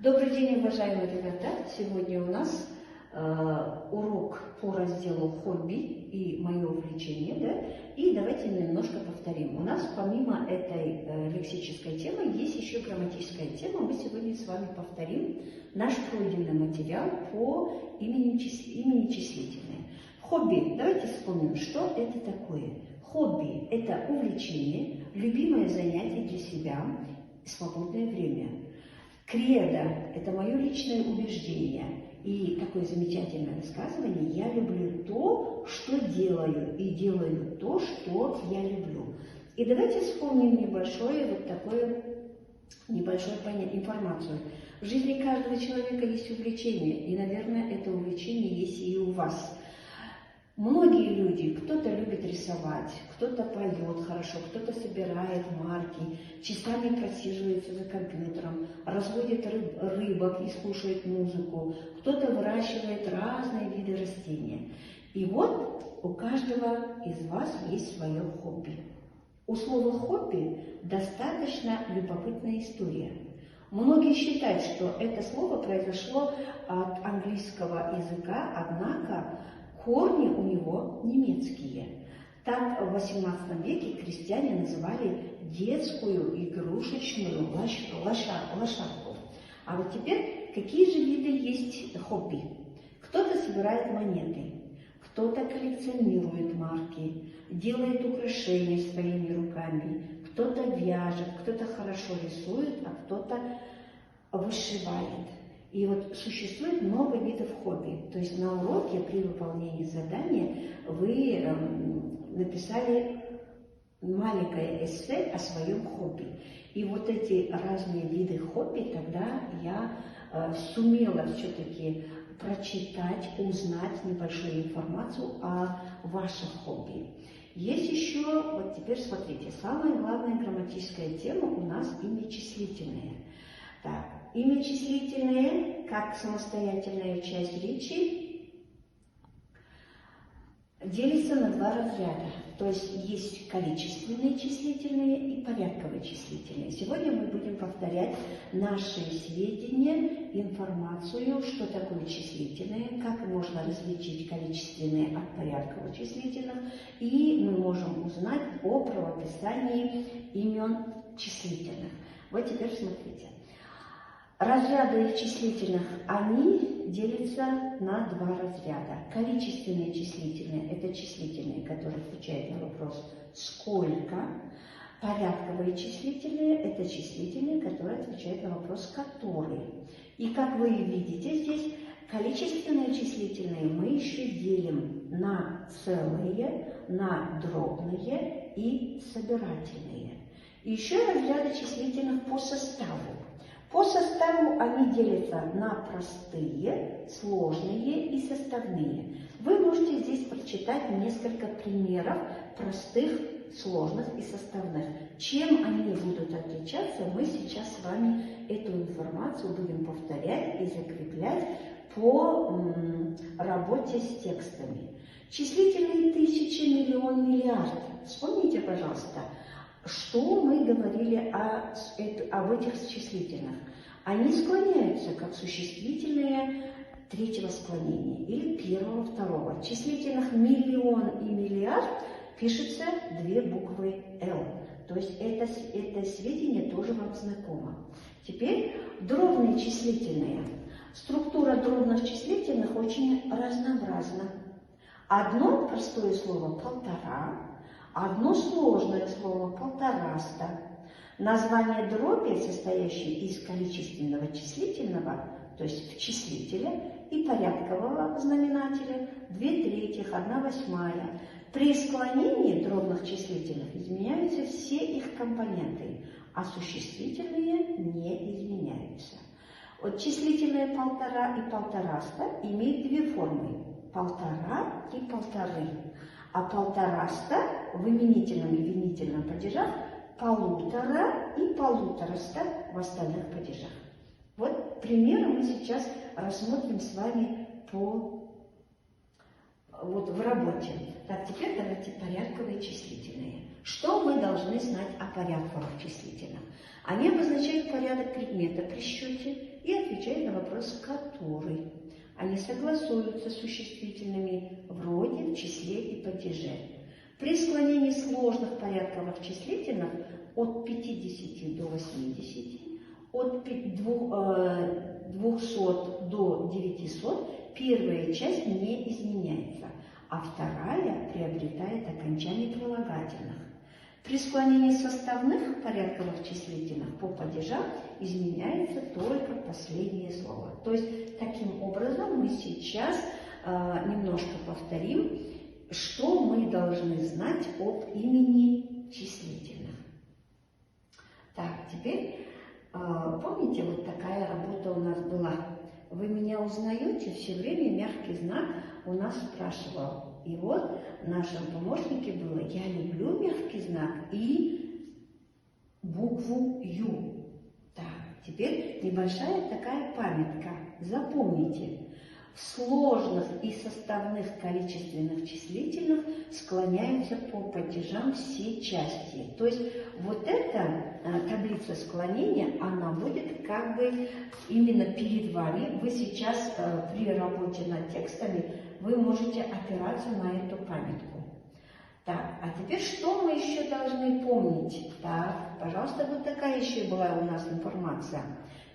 Добрый день, уважаемые ребята! Сегодня у нас урок по разделу «Хобби» и «Мое увлечение». Да? И давайте немножко повторим. У нас помимо этой лексической темы есть еще грамматическая тема. Мы сегодня с вами повторим наш пройденный материал по имени числительные. Хобби. Давайте вспомним, что это такое. Хобби – это увлечение, любимое занятие для себя, свободное время. Кредо – это мое личное убеждение. И такое замечательное высказывание: я люблю то, что делаю, и делаю то, что я люблю. И давайте вспомним небольшую информацию. В жизни каждого человека есть увлечение, и, наверное, это увлечение есть и у вас. Многие люди, кто-то любит рисовать, кто-то поет хорошо, кто-то собирает марки, часами просиживается за компьютером, разводит рыбок и слушает музыку, кто-то выращивает разные виды растений. И вот у каждого из вас есть свое хобби. У слова «хобби» достаточно любопытная история. Многие считают, что это слово произошло от английского языка, однако корни у него немецкие. Так в XVIII веке крестьяне называли детскую игрушечную лошадку. А вот теперь, какие же виды есть хобби? Кто-то собирает монеты, кто-то коллекционирует марки, делает украшения своими руками, кто-то вяжет, кто-то хорошо рисует, а кто-то вышивает. И вот существует много видов хобби. То есть на уроке при выполнении задания вы написали маленькое эссе о своем хобби. И вот эти разные виды хобби тогда я сумела все-таки прочитать, узнать небольшую информацию о ваших хобби. Есть еще, вот теперь смотрите, самая главная грамматическая тема у нас имя-числительные. Так, имя-числительные, как самостоятельная часть речи, делится на два разряда. То есть есть количественные числительные и порядковые числительные. Сегодня мы будем повторять наши сведения, информацию, что такое числительные, как можно различить количественные от порядковых числительных, и мы можем узнать о правописании имен числительных. Вот теперь смотрите. Разряды числительных, они делятся на два разряда. Количественные числительные – это числительные, которые отвечают на вопрос «сколько?». Порядковые числительные – это числительные, которые отвечают на вопрос «который?». И как вы видите здесь, количественные числительные мы еще делим на целые, на дробные и собирательные. И еще разряды числительных по составу. По составу они делятся на простые, сложные и составные. Вы можете здесь прочитать несколько примеров простых, сложных и составных. Чем они будут отличаться, мы сейчас с вами эту информацию будем повторять и закреплять по работе с текстами. Числительные тысячи, миллион, миллиард. Вспомните, пожалуйста, что мы говорили об этих числительных. Они склоняются как существительные третьего склонения или первого, второго. Числительных миллион и миллиард пишется две буквы «Л». То есть это сведение тоже вам знакомо. Теперь дробные числительные. Структура дробных числительных очень разнообразна. Одно простое слово «полтора», одно сложное слово «полтораста». Название дроби, состоящей из количественного числительного, то есть в числителе, и порядкового знаменателя, 2/3, 1/8. При склонении дробных числительных изменяются все их компоненты, а существительные не изменяются. Вот числительные полтора и полтораста имеют две формы – полтора и полторы. А полтораста в именительном и винительном падежах, полутора и полутораста в остальных падежах. Вот примеры мы сейчас рассмотрим с вами в работе. Так, теперь давайте порядковые числительные. Что мы должны знать о порядковых числительных? Они обозначают порядок предмета при счете и отвечают на вопрос «который». Они согласуются с существительными в роде, в числе и падеже. При склонении сложных порядковых числительных от 50 до 80, от 200 до 900 первая часть не изменяется, а вторая приобретает окончание прилагательных. При склонении составных порядковых числительных по падежам изменяется только последнее слово. То есть, таким образом, мы сейчас немножко повторим, что мы должны знать об имени числительных. Так, теперь, помните, вот такая работа у нас была. Вы меня узнаете? Все время мягкий знак у нас спрашивал. И вот в нашем помощнике было «Я люблю мягкий знак» и букву «Ю». Так, теперь небольшая такая памятка. Запомните, в сложных и составных количественных числительных склоняются по падежам все части. То есть вот эта таблица склонения, она будет как бы именно перед вами. Вы сейчас при работе над текстами вы можете опираться на эту памятку. Так, а теперь что мы еще должны помнить? Так, пожалуйста, вот такая еще была у нас информация.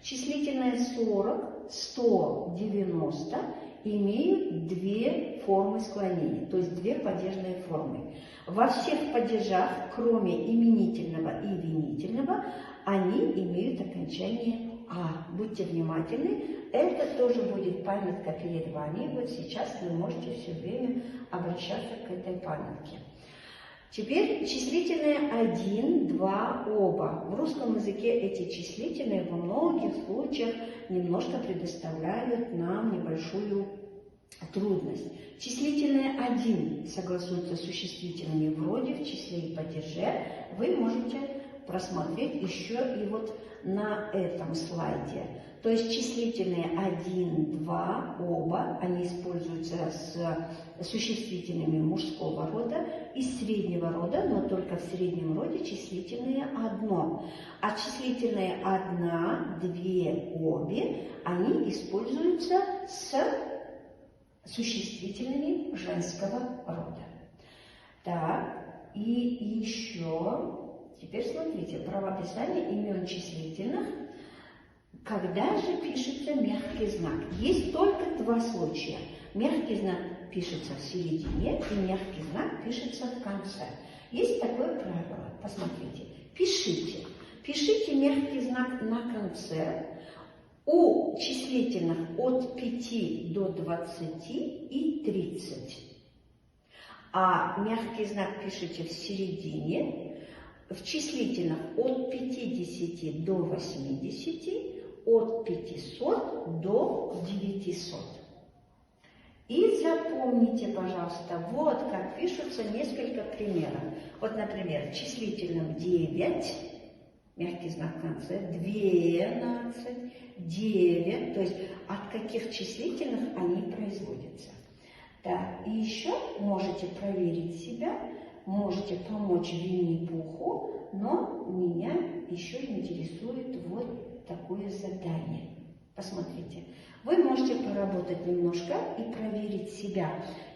Числительное 40, 100, 90 имеют две формы склонения, то есть две падежные формы. Во всех падежах, кроме именительного и винительного, они имеют окончание «а». Будьте внимательны, это тоже будет памятка перед вами. Вот сейчас вы можете все время обращаться к этой памятке. Теперь числительные 1, 2, оба. В русском языке эти числительные во многих случаях немножко предоставляют нам небольшую трудность. Числительные 1 согласуются с существительными в роде, в числе и падеже. Вы можете просмотреть еще и вот на этом слайде. То есть числительные 1, 2, оба, они используются с существительными мужского рода и среднего рода, но только в среднем роде числительные 1. А числительные 1, 2, обе, они используются с существительными женского рода. Так, и еще, теперь смотрите, правописание имен числительных. Когда же пишется мягкий знак? Есть только два случая. Мягкий знак пишется в середине, и мягкий знак пишется в конце. Есть такое правило. Посмотрите. Пишите. Пишите мягкий знак на конце. У числительных от 5 до 20 и 30. А мягкий знак пишите в середине. В числительных от 50 до 80. От 500 до 900. И запомните, пожалуйста, вот как пишутся несколько примеров. Вот, например, числительным 9, мягкий знак в конце, 12, 9, то есть от каких числительных они производятся. Так, и еще можете проверить себя, можете помочь Винни-Пуху, но меня еще интересует вот такое задание. Посмотрите. Вы можете поработать немножко и проверить себя.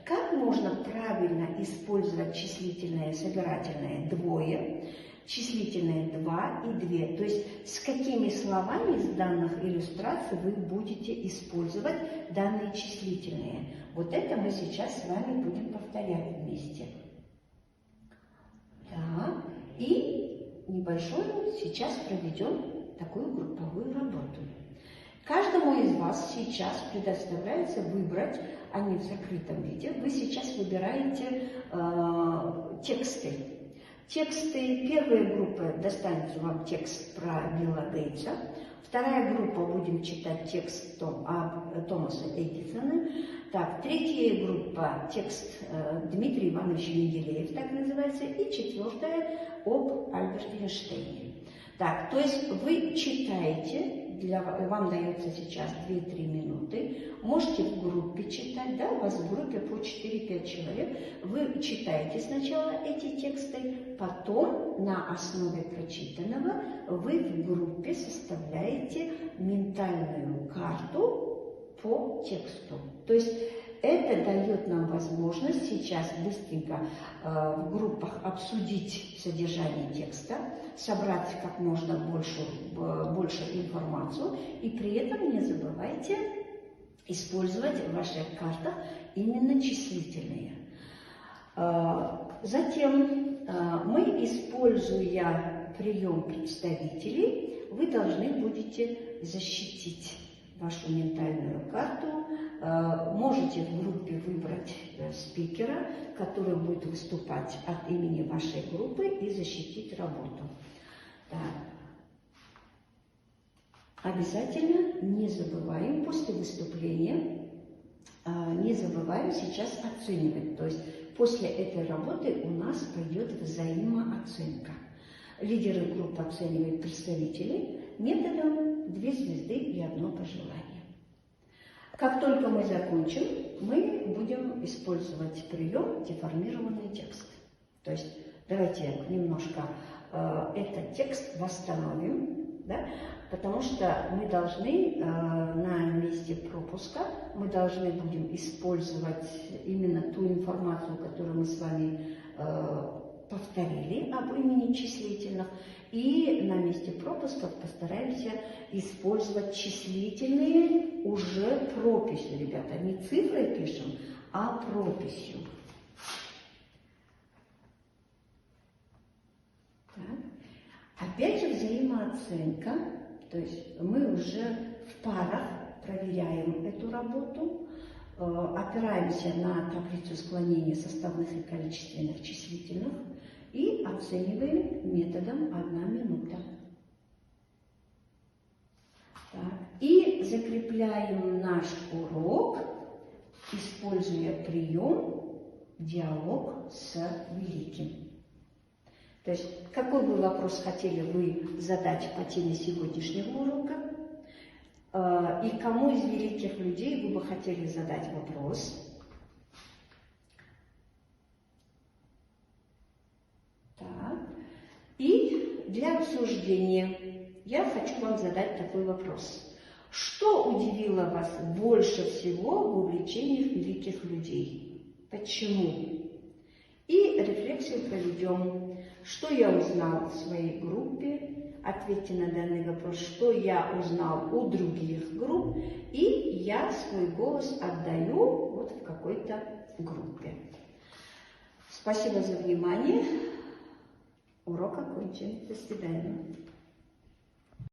Как можно правильно использовать числительное собирательное двое, числительное 2 и 2. То есть с какими словами из данных иллюстраций вы будете использовать данные числительные. Вот это мы сейчас с вами будем повторять вместе. Так, и небольшую сейчас проведем такую групповую работу. Каждому из вас сейчас предоставляется выбрать, они в закрытом виде, вы сейчас выбираете тексты. Тексты, первая группа достанется вам текст про Билла Гейтса, вторая группа будем читать текст Томаса Эдисона, так, третья группа текст Дмитрия Ивановича Менделеев, так называется, и четвертая об Альберте Эйнштейне. Так, то есть вы читаете, вам дается сейчас 2-3 минуты, можете в группе читать, да, у вас в группе по 4-5 человек, вы читаете сначала эти тексты, потом на основе прочитанного вы в группе составляете ментальную карту по тексту. То есть это дает нам возможность сейчас быстренько в группах обсудить содержание текста, собрать как можно больше информацию, и при этом не забывайте использовать в ваших картах именно числительные. Затем мы, используя прием представителей, вы должны будете защитить вашу ментальную карту. Можете в группе выбрать спикера, который будет выступать от имени вашей группы и защитить работу. Так. Обязательно не забываем после выступления, не забываем сейчас оценивать. То есть после этой работы у нас пойдет взаимооценка. Лидеры групп оценивают представителей методом 2 звезды и 1 пожелание. Как только мы закончим, мы будем использовать прием деформированный текст. То есть давайте немножко этот текст восстановим, да? Потому что мы должны на месте пропуска, мы должны будем использовать именно ту информацию, которую мы с вами повторили об имени числительных, и на месте пропусков постараемся использовать числительные уже прописью, ребята. Не цифрой пишем, а прописью. Так. Опять же взаимооценка, то есть мы уже в парах проверяем эту работу, опираемся на таблицу склонения составных и количественных числительных и оцениваем методом 1 минута. Так. И закрепляем наш урок, используя прием «Диалог с великим». То есть, какой бы вопрос хотели вы задать по теме сегодняшнего урока, и кому из великих людей вы бы хотели задать вопрос. Так. И для обсуждения я хочу вам задать такой вопрос. Что удивило вас больше всего в увлечениях великих людей? Почему? И рефлексию проведем. Что я узнал в своей группе? Ответьте на данный вопрос, что я узнал у других групп, и я свой голос отдаю вот в какой-то группе. Спасибо за внимание. Урок окончен. До свидания.